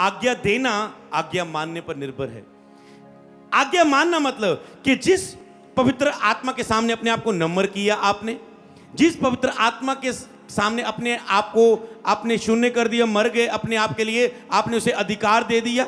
आज्ञा देना आज्ञा मानने पर निर्भर है। आज्ञा मानना मतलब कि जिस पवित्र आत्मा के सामने अपने आप को नम्र किया आपने, जिस पवित्र आत्मा के सामने अपने आप को आपने शून्य कर दिया, मर गए अपने आप के लिए, आपने उसे अधिकार दे दिया,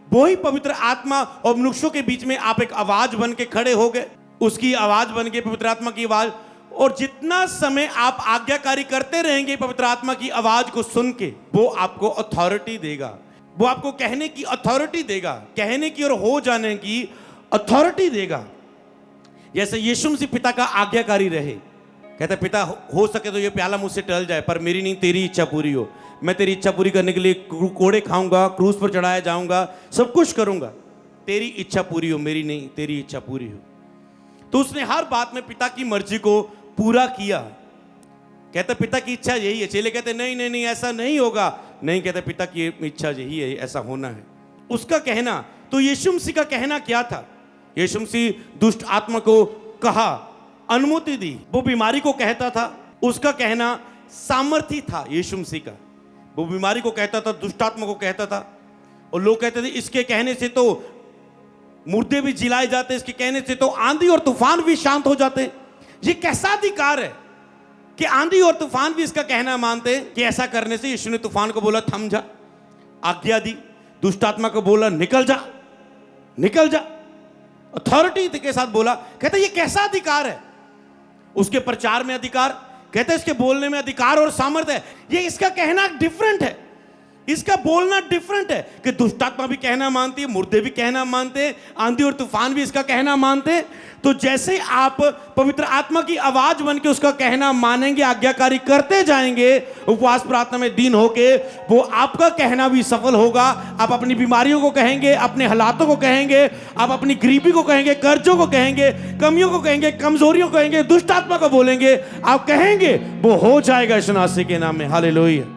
वही पवित्र आत्मा और मनुष्यों के बीच में आप एक आवाज बन के खड़े हो गए, उसकी आवाज बन के, पवित्र आत्मा की आवाज। और जितना समय आप आज्ञाकारी करते रहेंगे पवित्र आत्मा की आवाज को सुन के, वो आपको अथॉरिटी देगा, वो आपको कहने की अथॉरिटी देगा, कहने की और हो जाने की अथॉरिटी देगा। जैसे यीशु मसीह पिता का आज्ञाकारी रहे, कहते पिता हो सके तो ये प्याला मुझसे टल जाए, पर मेरी नहीं तेरी इच्छा पूरी हो। मैं तेरी इच्छा पूरी करने के लिए कोड़े खाऊंगा, क्रूस पर चढ़ाया जाऊंगा, सब कुछ करूंगा, तेरी इच्छा पूरी हो, मेरी नहीं तेरी इच्छा पूरी हो। तो उसने हर बात में पिता की मर्जी को पूरा किया। कहते पिता की इच्छा यही है। चेले कहते नहीं नहीं नहीं ऐसा नहीं होगा, नहीं, कहते पिता की इच्छा यही है, ऐसा होना है। उसका कहना, तो यीशु मसीह का कहना क्या था? यीशु मसीह दुष्ट आत्मा को कहा, अनुमति दी, वो बीमारी को कहता था, उसका कहना सामर्थ्य था यीशु मसीह का। वो बीमारी को कहता था, दुष्ट आत्मा को कहता था, और लोग कहते थे इसके कहने से तो मुर्दे भी जिलाए जाते, इसके कहने से तो आंधी और तूफान भी शांत हो जाते। ये कैसा अधिकार है कि आंधी और तूफान भी इसका कहना मानते हैं? कि ऐसा करने से यीशु ने तूफान को बोला थम जा, आज्ञा दी, दुष्ट आत्मा को बोला निकल जा, निकल जा, अथॉरिटी के साथ बोला। कहते ये कैसा अधिकार है? उसके प्रचार में अधिकार, कहते इसके बोलने में अधिकार और सामर्थ्य है। ये इसका कहना डिफरेंट है, इसका बोलना डिफरेंट है कि दुष्ट आत्मा भी कहना मानती है, मुर्दे भी कहना मानते हैं, आंधी और तूफान भी इसका कहना मानते हैं। तो जैसे आप पवित्र आत्मा की आवाज बन के उसका कहना मानेंगे, आज्ञाकारी करते जाएंगे, उपवास प्रार्थना में दीन होके, वो आपका कहना भी सफल होगा। आप अपनी बीमारियों को कहेंगे, अपने हालातों को कहेंगे, आप अपनी गरीबी को कहेंगे, कर्जों को कहेंगे, कमियों को कहेंगे, कमजोरियों को कहेंगे, दुष्ट आत्मा को बोलेंगे, आप कहेंगे, वो हो जाएगा यीशु मसीह के नाम में। हालेलुया।